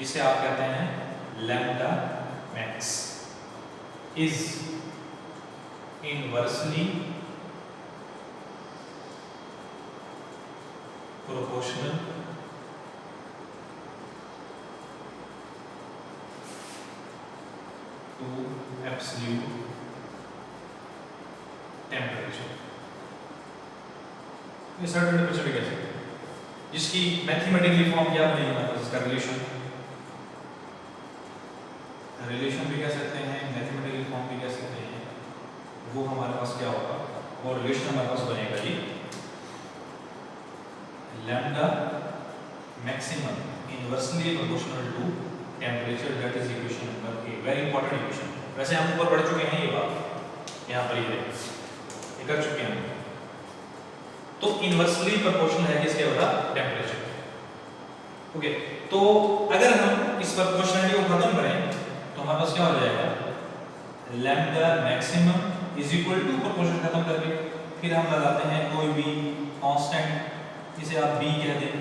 जिसे आप कहते हैं lambda max is inversely proportional to absolute temperature. ये सर्टेन टेम्परेचर भी कह सकते हैं, जिसकी मैथमेटिकली फॉर्म क्या बनेगी हमारे पास, इसका रिलेशन भी कह सकते हैं, मैथमेटिकल फॉर्म भी कह सकते हैं। वो हमारे पास क्या होगा, वो रिलेशन हमारे पास बनेगा जी lambda maximum inversely proportional to temperature, that is equation number A, very important equation. वैसे हम ऊपर पढ़ चुके हैं ये बात, यहाँ पर ये कर चुके हैं। तो इनवर्सली प्रोपोर्शनल है किसके बता, टेम्परेचर। ओके, तो अगर हम इस प्रोपोर्शनलिटी को खत्म करें तो हमारे पास क्या हो जाएगा, lambda maximum is equal to proportion खत्म करके फिर हम लगाते हैं कोई भी कांस्टेंट, जिसे आप b कह दें,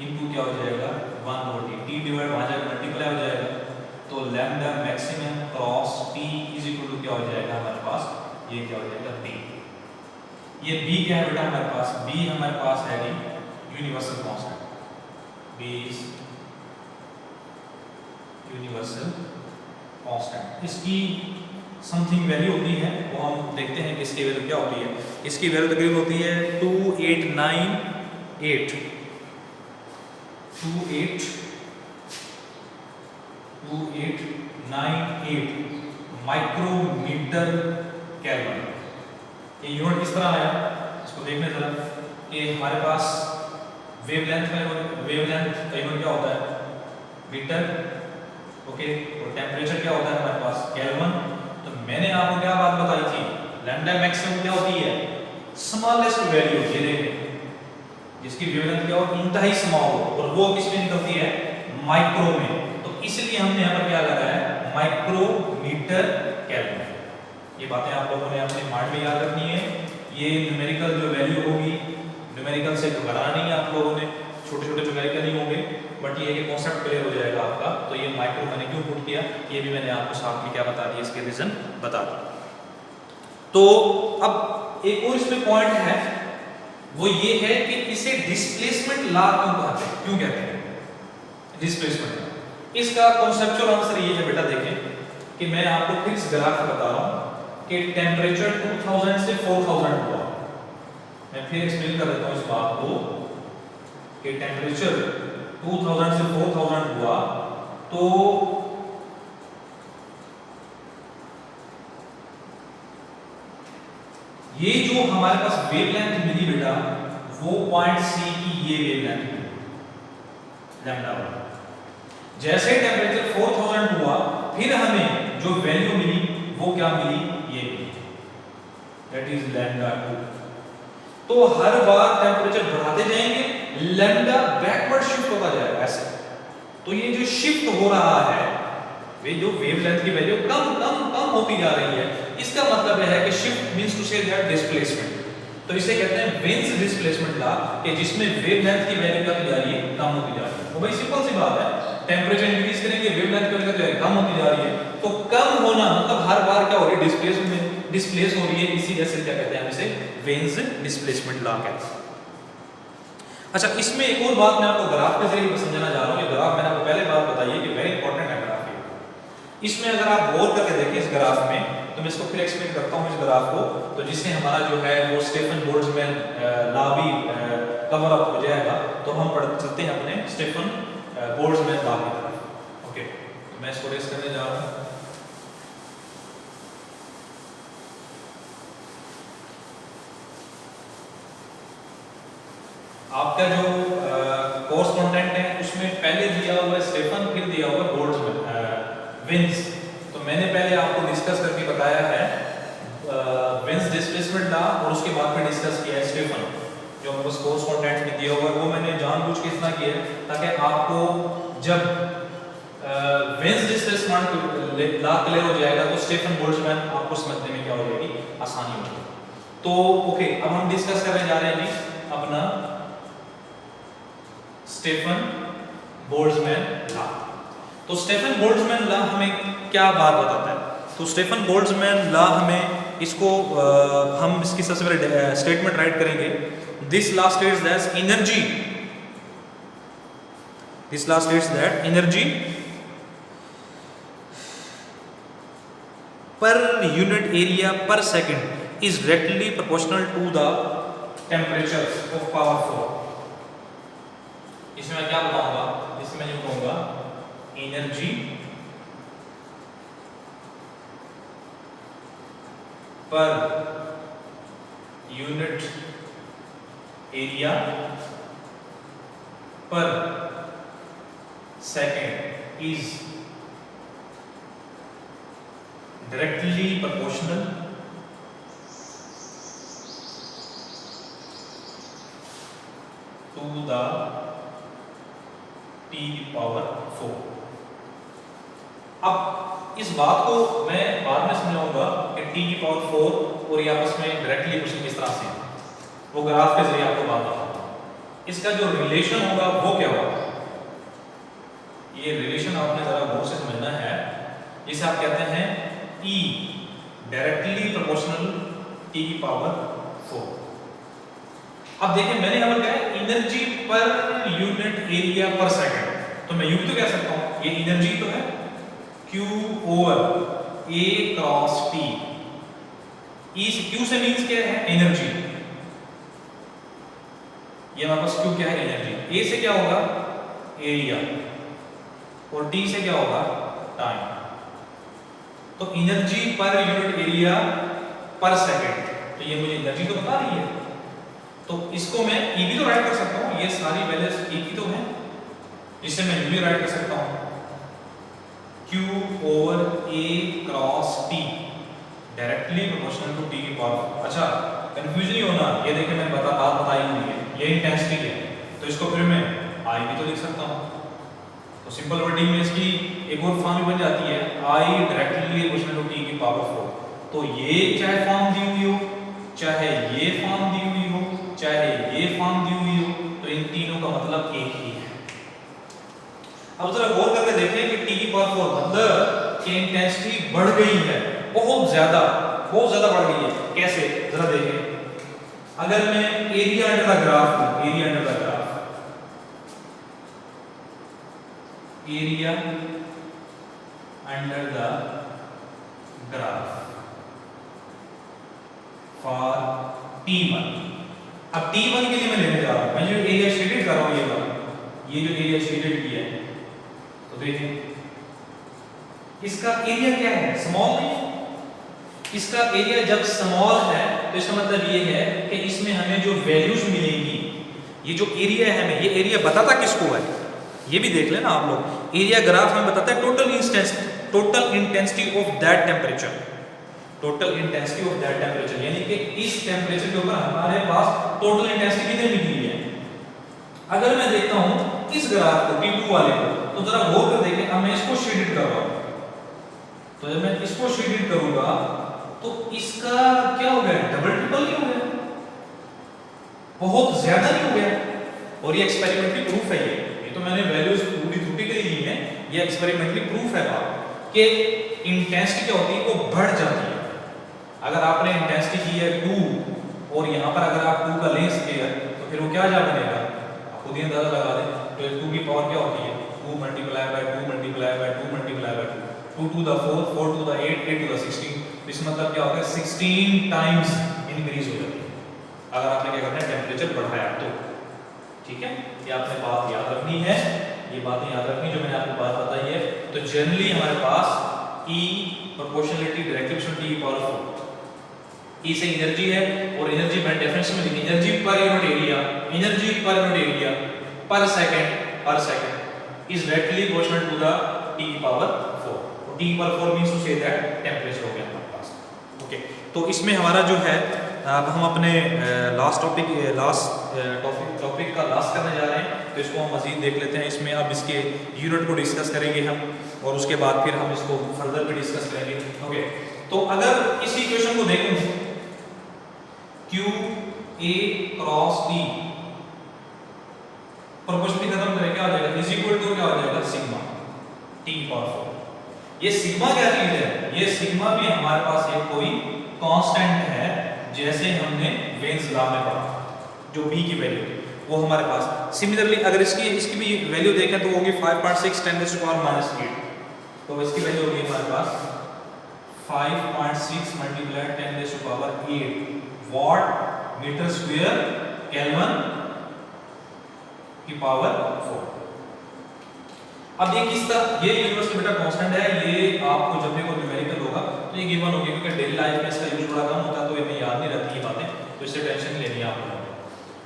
इनटू क्या हो जाएगा 1/t, t डिवाइड वहां जाकर मल्टीप्लाई हो जाएगा, तो lambda maximum cross t is equal to क्या हो जाएगा हमारे पास, ये क्या हो जाएगा b। ये b क्या है बेटा हमारे पास, b हमारे पास है universal constant, b is universal constant. इसकी समथिंग वैल्यू होती है, वो हम देखते हैं कि इसकी वैल्यू क्या होती है। इसकी वैल्यू तकरीबन होती है 2898 माइक्रोमीटर केल्विन। ये यूनिट किस तरह आया, इसको देखने जरा कि हमारे पास वेवलेंथ का यूनिट क्या होता है, मीटर। ओके, और टेम्परेचर क्या होता है हमारे पास, केल्विन। तो मैंने आपको क्या बात बताई थी, लैम्डा मैक्सिमम क्या होती है, स्मॉलेस्ट वैल्यू, ये देखें जिसकी वेवलेंथ क्या हो, इंतहाई स्मॉल हो, और वो किस में निकलती है, माइक्रो में। तो इसलिए हमने यहाँ पर क्या लगाया है, माइक्रोमीटर केल्विन। ये बातें आप लोगों ने अपने माइंड में याद रखनी है। ये न्यूमेरिकल जो वैल्यू होगी, न्यूमेरिकल से घबराना नहीं है आप लोगों ने, छोटे छोटे न्यूमेरिकल नहीं होंगे, बट ये कॉन्सेप्ट क्लियर हो जाएगा आपका। तो ये माइक्रो मैंने क्यों पुट किया, ये भी मैंने आपको साथ में क्या बता दिया, इसके रीजन बता दिया। तो अब एक और इसमें पॉइंट है, वो ये है कि इसे डिस्प्लेसमेंट लॉ क्यों कहते हैं, डिस्प्लेसमेंट। इसका कॉन्सेप्चुअल आंसर ये है बेटा, देखें कि मैं आपको फिर इस ग्राफ में बता रहा हूं कि टेम्परेचर 2000 से 4000 हुआ। मैं फिर एक्सप्लेन कर देता हूं इस बात को कि टेम्परेचर 2000 से 4000 हुआ, तो ये जो हमारे पास वेवलेंथ मिली बेटा, वो पॉइंट सी की ये वेवलेंथ मिली लैम्डा 1। जैसे टेम्परेचर 4000 हुआ, फिर हमें जो वैल्यू मिली वो क्या मिली, ये मिली, दैट इज लैम्डा 2। तो हर बार टेम्परेचर बढ़ाते जाएंगे, लैम्डा बैकवर्ड शिफ्ट होता जाएगा ऐसे। तो ये जो शिफ्ट हो रहा है, वे जो वेवलेंथ की वैल्यू कम कम कम होती जा रही है, इसका मतलब है कि shift means to say that displacement. तो इसे कहते हैं वेन्स डिस्प्लेसमेंट लॉ, कि जिसमें वेवलेंथ की वैल्यू क्या होती जा रही है, कम होती जा रही है। तो भाई सिंपल सी बात है, टेम्परेचर इंक्रीज करेंगे, वेवलेंथ की वैल्यू कम होती जा रही है, तो कम होना मतलब हर बार क्या हो रही है, डिस्प्लेस हो रही है। इसी वजह से क्या कहते हैं हम इसे वेन्स डिस्प्लेसमेंट लॉ कहते हैं। अच्छा, इसमें एक और बात मैं आपको ग्राफ के जरिए समझाना जा रहा हूं। ये ग्राफ मैंने आपको पहले बात बताई है कि वेरी इंपॉर्टेंट है ग्राफ ये। इसमें अगर आप गौर करके देखें इस ग्राफ में, तो मैं इसको फिर एक्सप्लेन करता हूं इस ग्राफ को, तो जिससे हमारा जो है वो स्टीफन बोल्ट्जमैन लॉ भी कवर अप हो जाएगा। तो हम चलते हैं अपने स्टीफन बोल्ट्जमैन लॉ की तरफ। ओके, तो मैं इसको रेस करने जा रहा हूं। आपका जो कोर्स कंटेंट है उसमें पहले दिया हुआ है स्टीफन, फिर दिया हुआ है बोल्ट्जमैन विन्स। तो मैंने पहले आपको डिस्कस करके बताया है विन्स डिस्प्लेसमेंट लॉ, और उसके बाद फिर डिस्कस किया है स्टीफन। जो मेरे पास कोर्स कंटेंट में दिया हुआ है वो मैंने जानबूझ के इतना किया है ताकि आपको जब विन्स डिस्प्लेसमेंट लॉ क्लियर हो जाएगा तो स्टीफन बोल्ट्जमैन आपको समझने में क्या हो जाएगी, आसानी हो जाएगी। तो ओके, अब हम डिस्कस करने जा रहे हैं अपना स्टीफन बोल्ट्जमैन लॉ। तो स्टेफन बोल्ट्जमैन लॉ हमें क्या बात बताता है? तो स्टेफन बोल्ट्जमैन लॉ हमें इसको हम इसकी सबसे पहले स्टेटमेंट राइट करेंगे। This law states that energy, this law states that energy per unit area per second is directly proportional to the temperature of power flow. इसमें मैं क्या बताऊंगा? इसमें मैं कहूंगा energy per unit area per second is directly proportional to the T power 4। अब इस बात को मैं बाद में समझाऊंगा कि T की पावर 4 और ये आपस में डायरेक्टली रिलेशन किस तरह से, वो ग्राफ के जरिए आपको बात बताऊंगा। इसका जो रिलेशन होगा वो क्या होगा, ये रिलेशन आपने जरा गौर से समझना है। जिसे आप कहते हैं E डायरेक्टली प्रोपोर्शनल T की पावर 4। अब देखिए मैंने यहाँ पर कहा है energy per unit area per second, तो मैं यूं तो कह सकता हूं ये एनर्जी तो है Q over A cross T। Q से मींस क्या है? एनर्जी। ये हमारे पास Q क्या है? एनर्जी। A से क्या होगा? एरिया। और T से क्या होगा? टाइम। तो energy per unit area per second, तो ये मुझे एनर्जी तो बता रही है, तो इसको मैं E भी तो राइट कर सकता हूं। ये सारी वैल्यूज E की तो है, इसे मैं भी राइट कर सकता हूं Q over A cross T directly proportional to T की पावर। अच्छा कंफ्यूजन नहीं होना, ये देखिए मैंने बात बताई हुई है, ये इंटेंसिटी है, तो इसको फिर मैं I भी तो लिख सकता हूं। तो सिंपल वर्डिंग में इसकी एक और फॉर्म भी बन जाती है I directly proportional to T की पावर 4। तो ये चाहे फॉर्म दी हुई हो, चाहे ये फॉर्म दी हुई हो, चाहे ये फॉर्म दी हुई हो, तो इन तीनों का मतलब एक ही है। अब जरा गौर करके देखें कि T की पावर 4 मतलब कि इंटेंसिटी बढ़ गई है, बहुत ज्यादा बढ़ गई है। कैसे? जरा देखें। अगर मैं एरिया अंडर द ग्राफ लूं, area under the graph, area under the graph for T1। अब T1 के लिए मैं लेने जा रहा हूं, मैं जो एरिया शेडेड कर रहा हूं, ये जो एरिया शेडेड किया है, तो देखिए इसका एरिया क्या है? स्मॉल नहीं। इसका एरिया जब स्मॉल है तो इसका मतलब ये है कि इसमें हमें जो वैल्यूज मिलेंगी, ये जो एरिया है हमें, ये एरिया बताता किसको है? ये भी देख लेना आप लोग। एरिया ग्राफ हमें बताता है total intensity of that temperature, total intensity of that temperature, यानी कि इस टेम्परेचर के ऊपर हमारे पास टोटल इंटेंसिटी कितनी निकली है। अगर मैं देखता हूं इस ग्राफ को T2 वाले को, तो जरा गौर कर देखें। अब मैं इसको शेडेड कर रहा हूं, तो जब मैं इसको शेडेड करूंगा तो इसका क्या हो गया? डबल ट्रिपल नहीं हो गया, बहुत ज्यादा नहीं हो गया। और ये एक्सपेरिमेंटली प्रूफ है, ये तो मैंने वैल्यूज पूरी त्रुटि के लिए ली है, ये एक्सपेरिमेंटली प्रूफ है बात कि इंटेंसिटी क्या होती है, वो बढ़ जाती है। अगर आपने इंटेंसिटी की है 2 और यहां पर अगर आप 2 का लें स्क्वायर, तो फिर वो क्या जा बनेगा? आप खुद ही अंदाजा लगा दें। तो 2 की पावर क्या होती है? 2 multiply by 2 multiply by 2 multiply by 2 to the 4, 4 to the 8, 8 to the 16। इस मतलब क्या होगा? 16 टाइम्स इंक्रीज हो जाती है अगर आपने क्या करना है, टेम्परेचर बढ़ाया तो। ठीक है, ये आपने बात याद रखनी है, ये बातें याद रखनी जो मैंने आपको बात बताई है। तो जनरली हमारे पास E प्रोपोर्शनलिटी डायरेक्टली T की पावर 4, E से एनर्जी है, और एनर्जी मैंने डेफिनेशन में लिखी, energy per unit area, energy per unit area per second is directly proportional to the T की पावर 4। T की power 4 means to say that temperature हो गया हमारे पास। ओके, तो इसमें हमारा जो है, अब हम अपने लास्ट टॉपिक का लास्ट करने जा रहे हैं, तो इसको हम मजीद देख लेते हैं। इसमें अब इसके यूनिट को डिस्कस करेंगे हम, और उसके बाद फिर हम इसको फर्दर भी डिस्कस करेंगे। ओके, तो अगर इस इक्वेशन को देखूं, Q A cross T proportionally खत्म करें, क्या हो जाएगा? इज इक्वल टू क्या हो जाएगा? Sigma T power 4। ये सिग्मा क्या चीज है? ये सिग्मा भी हमारे पास एक कोई कांस्टेंट है, जैसे हमने वेन्स लॉ में पढ़ा, जो b की वैल्यू थी वो हमारे पास। सिमिलरली अगर इसकी भी वैल्यू देखें तो होगी 5.6 10⁻⁸। तो इसकी वैल्यू होगी हमारे पास 5.6 multiply 10⁸ watt metre square kelvin की पावर 4। अब ये किस तरह, ये यूनिवर्सल बेटा कांस्टेंट है, ये आपको जब भी कोई न्यूमेरिकल होगा तो ये गिवन होगी, क्योंकि डेली लाइफ में इसका यूज थोड़ा कम होता है तो ये हमें याद नहीं रहती ये बातें, तो इससे टेंशन नहीं लेनी है आप लोगों को।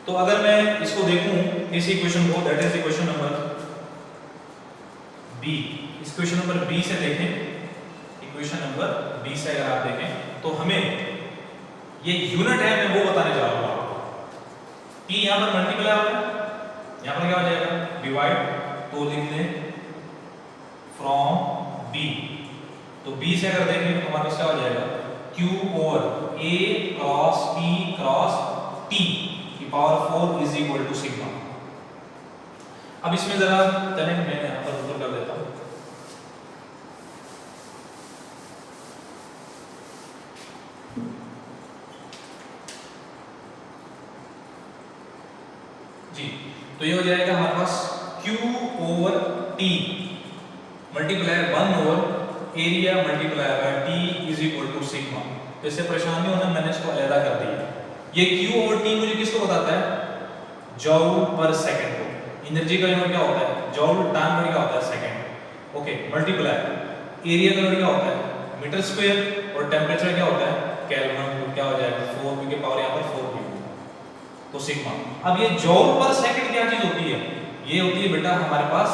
तो अगर मैं इसको देखूं इस इक्वेशन को, that is equation number B, इस क्वेश्चन नंबर बी से देखें, इक्वेशन नंबर बी से अगर आप देखें तो हमें ये यूनिट है, मैं वो बताने जा रहा हूं आपको कि यहां पर मल्टीप्लाई हो रहा है, यहां पर क्या हो जाएगा डिवाइड, तो लिख दें फ्रॉम b, तो b से अगर देखें तो हमारे पास क्या हो जाएगा q over a cross p cross t की power 4 is equal to sigma. अब इसमें जरा चलें, मैं यहां पर ऊपर कर देता हूं, जी। तो ये हो जाएगा हमारे पास q over t multiply 1 over area multiply by t is equal to sigma. तो इससे परेशानी होना, मैंने इसको अलग कर दिया। ये q ओवर t मुझे किसको बताता है? जूल पर सेकंड को। एनर्जी का यूनिट क्या होता है? जूल, टाइम यूनिट क्या होता है? सेकंड। ओके, मल्टीप्लाई एरिया का यूनिट क्या होता है? मीटर स्क्वायर, और टेंपरेचर क्या होता है? केल्विन। तो क्या हो जाएगा 4, क्योंकि पावर यहां पर 4 की, तो सिग्मा। अब ये जूल पर सेकंड क्या चीज होती है? ये होती है बेटा हमारे पास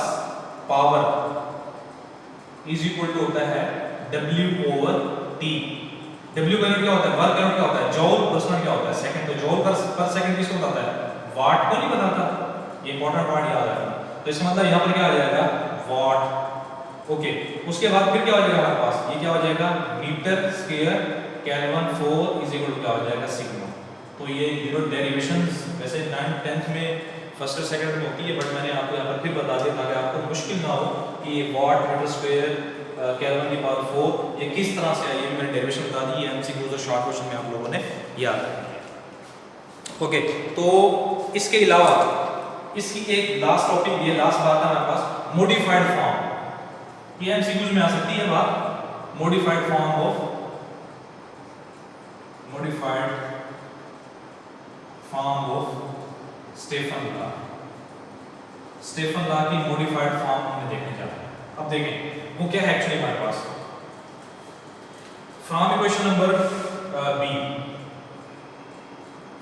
पावर इज इक्वल टू होता है W ओवर T। W का यूनिट क्या होता है? वर्क का यूनिट क्या होता है? जूल, पर्सन क्या होता है? सेकंड। तो जूल पर सेकंड किसको बताता है? वाट को नहीं बताता। ये इंपॉर्टेंट वर्ड याद रखना। तो इसका मतलब यहां पर क्या आ जाएगा? वाट। ओके, उसके बाद फिर क्या हो जाएगा हमारे पास? ये क्या हो जाएगा? Metre square kelvin 4 is equal to क्या हो जाएगा? सिग्मा। तो ये यूनिट डेरिवेशंस वैसे 9th 10th में फर्स्ट और सेकंड में होती है, बट मैंने आपको यहाँ पर फिर बता दिया ताकि आपको मुश्किल ना हो कि ये वाट मीटर स्क्वायर केल्विन की पावर 4 ये किस तरह से आई है। मैंने डेरिवेशन बता दी है, एमसीक्यू और शॉर्ट क्वेश्चन में आप लोगों ने याद रखनी है। ओके, तो इसके अलावा इसकी एक लास्ट टॉपिक, ये लास्ट बात है हमारे पास, मॉडिफाइड फॉर्म। ये एमसीक्यूज में आ सकती है बात, modified form of Stefan law. Stefan law की मॉडिफाइड फॉर्म हमें देखने जा रहे हैं। अब देखें वो क्या है एक्चुअली हमारे पास। From equation number B,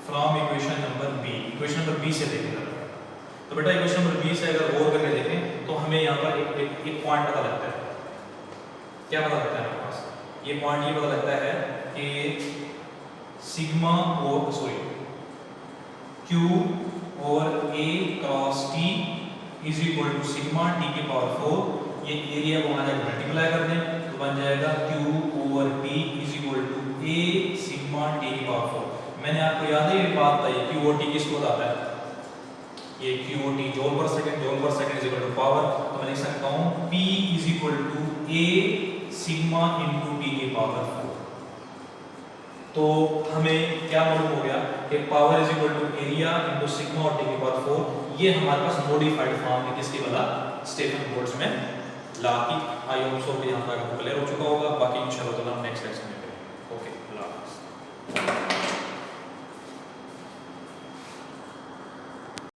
from equation number B, equation number B से देखें। तो बेटा इक्वेशन नंबर बी से अगर गौर करके देखें तो हमें यहाँ पर एक पॉइंट पता लगता है। क्या पता लगता है हमारे पास? ये पॉइंट ये पता लगता है कि सिग्मा और सॉरी Q और A cross T is equal to sigma T की पावर 4। ये एरिया को वहां जाकर मल्टीप्लाई कर दें तो बन जाएगा Q over T is equal to A sigma T की पावर 4। मैंने आपको याद है ये बात बताई, Q और T किसको बताता है? ये Q और T जूल पर second is equal to power. तो मैं लिख सकता हूं P is equal to A sigma into T की पावर 4। तो हमें क्या मालूम हो गया कि power is equal to area into sigma और टी की पावर 4। ये हमारे पास मॉडिफाइड फॉर्म है किसकी वाला? स्टेफन बोल्ट्जमैन लॉ की। आई होप सो कि यहां तक आपको क्लियर हो चुका होगा। बाकी इंशाल्लाह नेक्स्ट लेक्चर